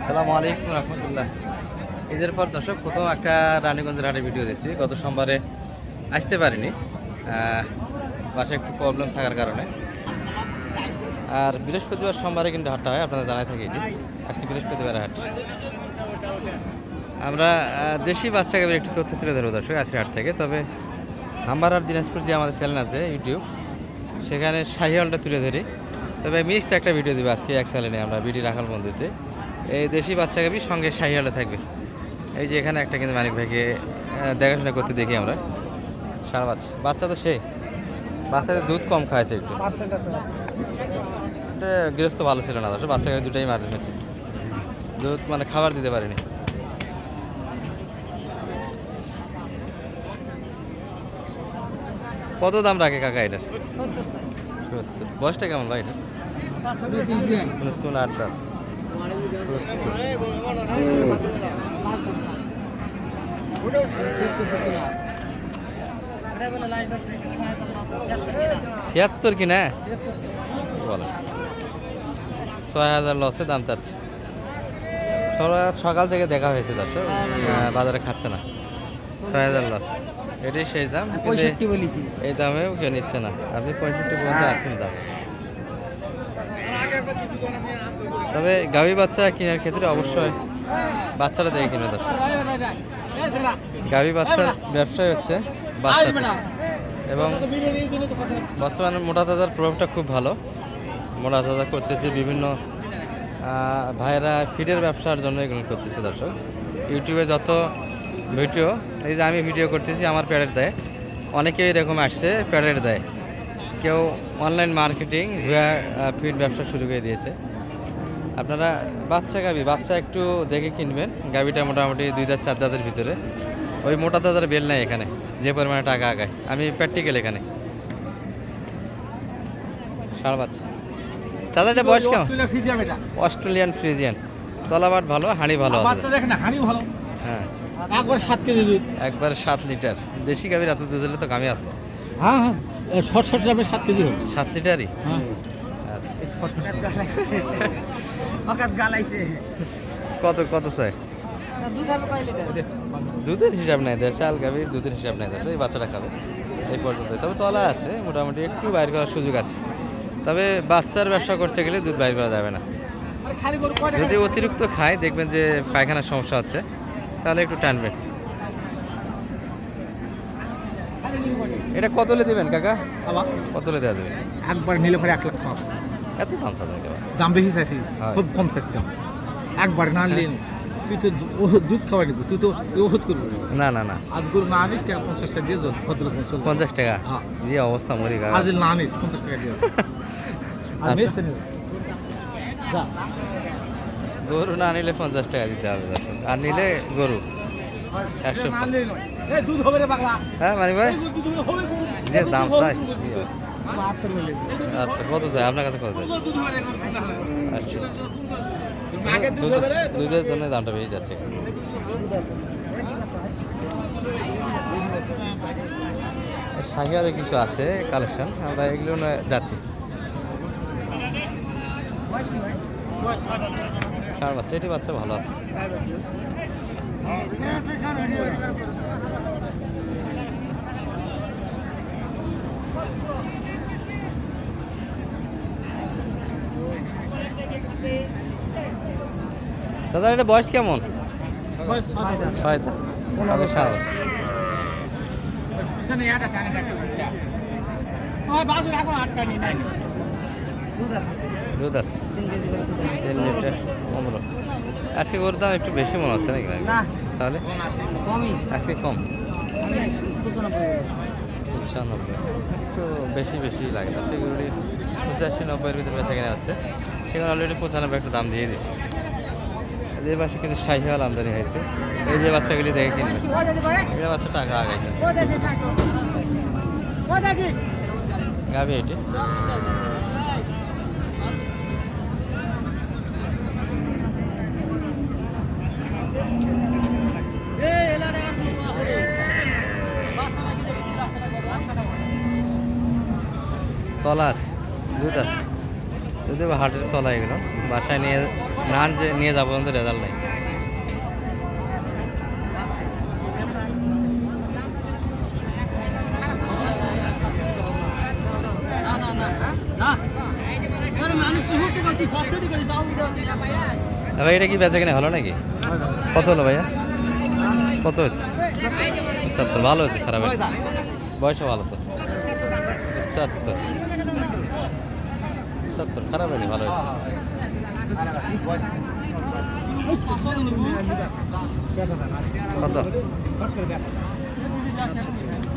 আসসালামু আলাইকুম রহমতুল্লাহ। ঈদের পর দর্শক প্রথম একটা রানীগঞ্জের হাটে ভিডিও দিচ্ছি। গত সোমবারে আসতে পারিনি, বাসায় একটু প্রবলেম থাকার কারণে। আর বৃহস্পতিবার সোমবারে কিন্তু হাটটা হয়, আপনাদের জানাই থাকি এটি। আজকে বৃহস্পতিবার হাট। আমরা দেশি বাচ্চা গাভীর একটি তথ্য তুলে ধরবো দর্শক আজকের হাট থেকে। তবে হাম্বারার দিনাজপুর যে আমাদের চ্যানেল আছে ইউটিউব, সেখানে শাহিওয়ালটা তুলে ধরি। তবে মিক্সড একটা ভিডিও দেবো আজকে এক চ্যানেলে আমরা বিডি রাখাল বন্ধুতে। এই দেশি বাচ্চা গাভীর সঙ্গে শাহিওয়ালও থাকবে। এই যে এখানে একটা কিন্তু মানিক ভাইকে দেখাশোনা করতে দেখি আমরা। সারা বাচ্চা তো সেই বাচ্চাদের দুধ কম খাওয়াছে একটু, এটা গৃহস্থ ভালো ছিল না দর্শক। বাচ্চা গাভী দুটাই মার রেখেছে, দুধ মানে খাবার দিতে পারিনি। কত দাম রাখে কাকা এটার? 70। বয়সটা কেমন ভাই এটা? নতুন 8 দাঁত। ছিয়াত্তর কিনা বলো, 6000 লসে দাম চাচ্ছে। সকাল থেকে দেখা হয়েছে দর্শক, বাজারে খাচ্ছে না। 6000 লস, এটাই শেষ দাম। 65 বলেছি, এই দামেও কেউ নিচ্ছে না। আপনি 65 পর্যন্ত আছেন দাম। তবে গাভী বাচ্চা কেনার ক্ষেত্রে অবশ্যই বাচ্চাটা দেখে কিনে দর্শক। গাভী বাচ্চার ব্যবসায় হচ্ছে বাচ্চা, এবং বর্তমানে মোটা তাজার প্রভাবটা খুব ভালো। মোটা তাজা করতেছে বিভিন্ন ভাইয়েরা, ফিডের ব্যবসার জন্য এগুলো করতেছে দর্শক। ইউটিউবে যত ভিডিও, এই যে আমি ভিডিও করতেছি আমার প্যাডের দেয়, অনেকেই এরকম আসছে প্যাডের দেয়। কেউ অনলাইন মার্কেটিং ভুয়া ফিড ব্যবসা শুরু করে দিয়েছে। আপনারা বাচ্চা একটু দেখে কিনবেন। গাভিটা মোটামুটি 2 দাঁত 4 দাঁতের ভিতরে, ওই মোটা তাজার বেল নাই এখানে যে পরিমাণে টাকা আগায়। আমি প্র্যাকটিক্যাল এখানে। সারা বাচ্চা চাদারটা বয়স কেমন? অস্ট্রেলিয়ান ফ্রিজিয়ান, তলাবাট ভালো, হাঁড়ি ভালো, হ্যাঁ একবার 7 লিটার। দেশি গাভীর এত দুধ হলে তো কামে আসলো। হ্যাঁ হ্যাঁ, শর্ট 7 কেজি হবে। 7 লিটারই? কত চাই? দুধের হিসাব নেই, চাল গাভীর দুধের হিসাব নেই। এই বাচ্চাটা খাবে এই পর্যন্ত। তবে তলা আছে, মোটামুটি একটু বাইর করার সুযোগ আছে। তবে বাচ্চার ব্যবসা করতে গেলে দুধ বাইর করা যাবে না। যদি অতিরিক্ত খায়, দেখবেন যে পায়খানার সমস্যা হচ্ছে, তাহলে একটু টানবে। এটা কতলে দিবেন কাকা? কতলে দেওয়া যাবে? একবার নিলে পরে 1,05,000। এত দাম চাচ্ছেন কেউ? দাম বেশি চাইছি, খুব কম চাইছি দাম। একবার না নিলেন তুই তো দুধ খাওয়াই নিবি, তুই তো ওষুধ করবি না। আজ গরু না আনিস 50 টাকা দিয়ে যান, ভদ্রলোক 50 টাকা? যে অবস্থা মরি গা। আজ না আনিস 50 টাকা দিয়ে গরু না নিলে 50 টাকা দিতে হবে, আর নিলে গরু 100। হ্যাঁ মানিক ভাই, যে দাম চাই আচ্ছা, কত চাই আপনার কাছে? কত চাই? আচ্ছা, দুধের জন্য দামটা বেশি যাচ্ছে। শাহিয়ারে কিছু আছে কালেকশন, আমরা এগুলো যাচ্ছি। সার বাচ্চা, এটি বাচ্চা ভালো আছে। দাদা এটা বয়স কেমন? 6 দাঁত। দুধ আছে 3 লিটার 15। আজকে ওর দাম একটু বেশি মনে হচ্ছে নাকি? তাহলে আজকে কম 95, একটু বেশি লাগে। সেগুলি 85-90-এর ভিতরে বেচা কেনা হচ্ছে। সেখানে অলরেডি 95 একটু দাম দিয়ে দিচ্ছে। এই বাচ্চা কিন্তু শাহিওয়াল আমদানি হয়েছে। এই যে বাচ্চাগুলি দেখে কিনবে, এটা বাচ্চা টাকা আগায় গাভী এটি। তলা আছে, দুধ আছে, যদি হাটের তলা এগুলো বাসায় নিয়ে নান যে নিয়ে যাবো কিন্তু রেজাল্ট নেই। ভাই এটা কি বেচা কিনা হলো নাকি? কত হলো ভাইয়া? কত হচ্ছে? 70। ভালো হচ্ছে, খারাপ হয়নি। বয়সও ভালো তো। 70 70 খারাপ হয়নি, ভালো হয়েছে। কত?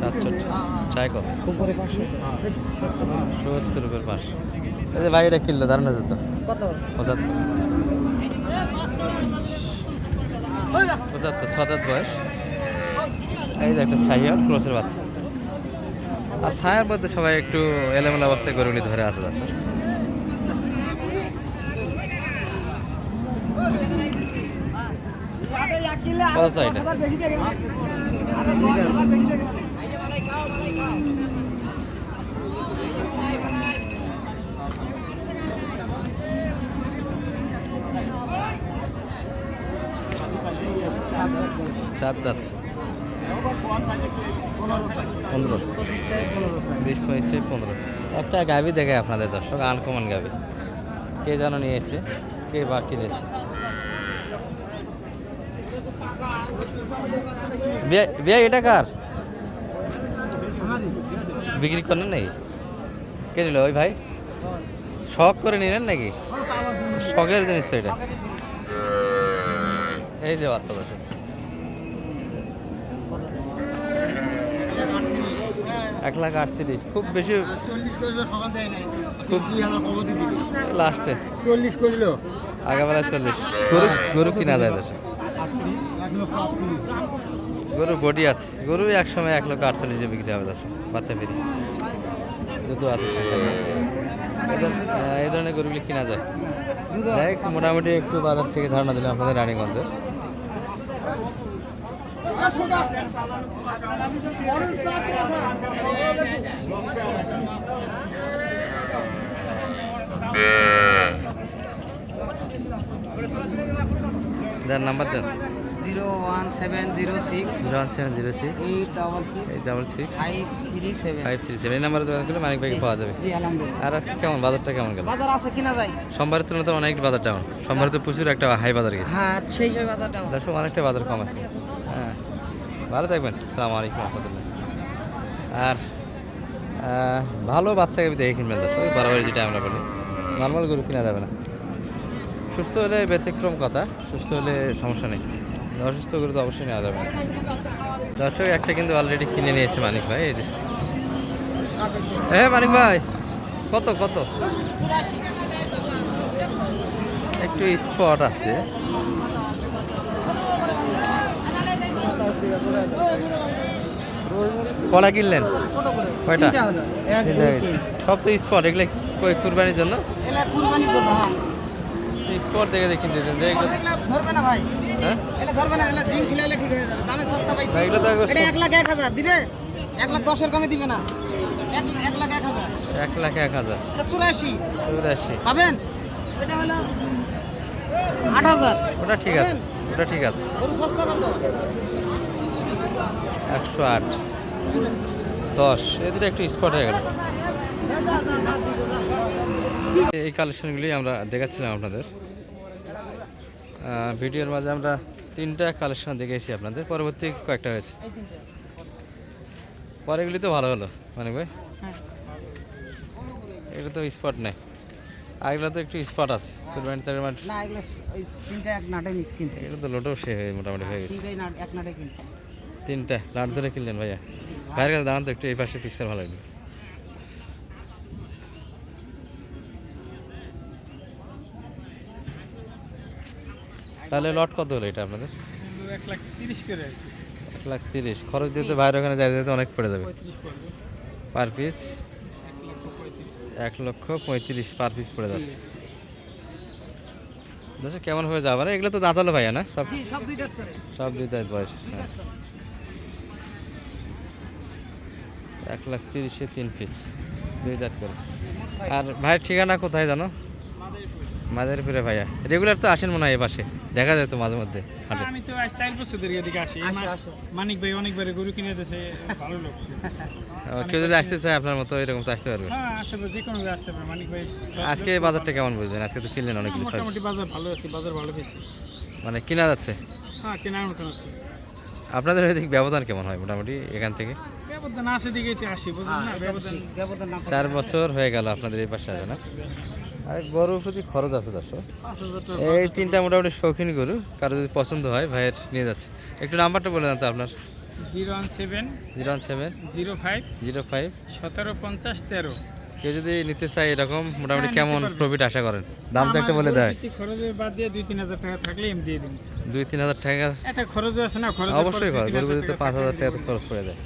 67। চাই কত? 70 রুপির 500। এই যে ভাই এটা কিনলো, দারুণ আছে তো। কত? 75। 6 দাঁত বয়স। এই যে একটা শাহিওয়াল ক্রসের বাচ্চা। আর ছায়ার মধ্যে সবাই একটু এলোমেলো অবস্থায় গরুগুলি ধরে আছে দর্শক। কত চাই এটা? চার দাঁত। 15। 20 25 15। একটা গাভি দেখে আপনাদের দর্শক, আনকমন গাভি। কে যেন নিয়েছে, কে বা কিনেছে। বিয়ে এটা কার? বিক্রি করেন নাকি? কে নিল ওই ভাই? শখ করে নিলেন নাকি? শখের জিনিস তো এটা। এই যে বাচ্চা দর্শক, 1,38,000। খুব বেশি 40 করে দিল, সকাল দেয় নাই। খুব 2000 কমতি দিবি। লাস্টে 40 করে দিল। আগাবেলা 40। গরু গরু কিনা যায় দর্শক। 38 গরু বডি আছে। গরু এক সময় 1,48,000 বিক্রি হবে দর্শক, বাচ্চা ফিরি। দুধও আছে শেষে। এই ধরনের গরুগুলি কিনা যায়। দেখ, মোটামুটি একটু বাজার থেকে ধারণা দিলাম আপনাদের রানীগঞ্জের। দেন নাম্বার দেন। 01706 01706 866 537। 537। এই নাম্বারে যোগাযোগ করলে মানিক ভাইকে পাওয়া যাবে। জি আলহামদুলিল্লাহ। আর আজকে কেমন বাজারটা কেমন গেল? বাজার আছে কিনা যায়? সোমবারের তুলনায় তো অনেক বাজার ডাউন। সোমবারে তো প্রচুর একটা হাই বাজার গেছে। হ্যাঁ, সেই হিসাবে বাজারটা দর্শক অনেকটা বাজার কম আছে। হ্যাঁ, ভালো থাকবেন। আসসালামু আলাইকুম রহমতুল্লাহ। আর ভালো বাচ্চা গাভি দেখে কিনবেন দর্শক, বরাবর যেটা আমরা বলি, নর্মাল গরু কিনা যাবে না। সুস্থ হলে ব্যতিক্রম কথা, সুস্থ হলে সমস্যা নেই। অসুস্থ গরু তো অবশ্যই নেওয়া যাবে না। দর্শক একটা কিন্তু অলরেডি কিনে নিয়েছে মানিক ভাই। এই যে, হ্যাঁ মানিক ভাই, কত কত? 84। একটু স্পট আছে। কলা কিনলেন ছোট করে কয়টা? তিনটা হলো। এক, তিনটা দুই, হয়েছে। তিন। সব তো স্পট, এগুলো কই কুরবানির জন্য? এলা কুরবানির জন্য। হ্যাঁ, স্পট দেখে দেখে কিনতেছেন যে এগুলো। দেখলে ধরবে না ভাই। হ্যাঁ, এলা ধরবে না, এলা জিম খিলাইলে ঠিক হয়ে যাবে। দামে সস্তা পাইছি। না, এগুলো তো একবার এটা 1,01,000 দিবে। 1,10,000 কমে দিবে না। 1,01,000। 1,01,000। এটা 84 84। পাবেন। এটা হলো 8,000। ওটা ঠিক আছে, ওটা ঠিক আছে। গরু সস্তা কত? 108 10। এদের একটু স্পট হয়ে গেল। এই কালেকশনগুলি আমরা দেখাচ্ছিলাম আপনাদের ভিডিওর মাঝে। আমরা 3টা কালেকশন দেখেছি আপনাদের, পরবর্তী কয়েকটা হয়েছে। পরেগুলি তো ভালো হলো মানে ভাই। এগুলো তো স্পট নেই, আগগুলো তো একটু স্পট আছে। কুরবানি তার মানে না, এগুলো ওই তিনটা এক নাটে মিস কিনছে। এগুলো তো লোডও সে হয়ে মোটামুটি হয়ে গেছে। তিনটাই নাট এক নাটে কিনছে। 3টা লাট ধরে কিনলেন ভাইয়া। ভাইয়ের কাছে দাঁড়ান তো একটু, এই পাশে পিকচার ভালো লাগবে। তাহলে লট কত হলো এটা আপনাদের? 1,30,000 করে আছে। 1,30,000 খরচ দিতে বাইরে ওখানে যাইতে যেতে অনেক পড়ে যাবে। 35 পড়বে। Per piece 1,35,000। 1,35,000 পার পিস পড়ে যাচ্ছে। দর্শক কেমন হয়ে যাবে না? এগুলো তো দাঁতালো ভাইয়া না সব? জি, সব দুই দাঁত করে। সব 2 দাঁত বয়স। হ্যাঁ, 1,30,000 3 পিস 2 দাঁত করে। আর ভাইয়ের ঠিকানা কোথায় জানো? মাদারীপুরে ভাইয়া রেগুলার তো আসেন মনে হয় এ পাশে, দেখা যায় তো মাঝে মধ্যে হাটে। আমি তো আজ 4 বছর ধরে এদিকে আসি। মানিক ভাই অনেকবার গরু কিনে দিয়েছে, ভালো লোক। কেউ যদি আসতে চায় আপনার মতো এরকম তো আসতে পারবে। হ্যাঁ, আসতে পারে, যে কোনো ভাবে আসতে পারে। মানিক ভাই আজকে বাজারটা কেমন বুঝলেন? আজকে তো কিনলেন অনেকগুলো সব, মোটামুটি বাজার ভালো আছে, বাজার ভালো পেয়েছি। মানে কিনা যাচ্ছে। হ্যাঁ, কেনার মতন আছে। আপনাদের ওইদিকে ব্যবধান কেমন হয় মোটামুটি এখান থেকে? ব্যবধান আছে দিকে আসি, বুঝলেন না? ব্যবধান না 4 বছর হয়ে গেল আপনাদের এই পাশে আসে না? আর গরুর প্রতি খরচ আছে দর্শক। 5,000 টাকা। এই তিনটা মোটামুটি শৌখিন গরু, কারো যদি পছন্দ হয় ভাইয়ের নিয়ে যাচ্ছে। একটু নাম্বারটা বলে দেন তো আপনার। 017 017 05 05। 1750 13। কেউ যদি নিতে চায় এরকম মোটামুটি হ্যাঁ, কেমন নিতে পারবে। প্রফিট আশা করেন? দাম তো একটা বলে দেয়। খরচের বাদ দিয়ে 2-3 হাজার টাকা থাকলে আমি দিয়ে দিন। 2-3 হাজার টাকা একটা খরচ আছে না, খরচ অবশ্যই খরচ, গরু তো 5,000 টাকা তো খরচ পড়ে যায়।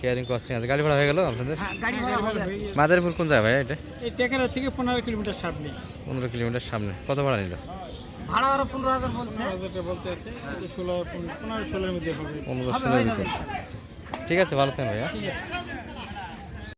কেয়ারিং কস্টিং আছে। গাড়ি ভাড়া হয়ে গেল আপনাদের? গাড়ি ভাড়া হবে। মাদারীপুর কোন জায়গায় ভাই এটা? এই টেকারা থেকে 15 কিলোমিটার সামনে। 15 কিলোমিটার সামনে। কত ভাড়া নিল? ভাড়া আরো 15,000 বলছে। 15,000 টাকা বলতে আছে, 16 15-16 এর মধ্যে হবে। 15-16 ভিতরে। ঠিক আছে, ভালো থাকেন ভাইয়া। ঠিক আছে।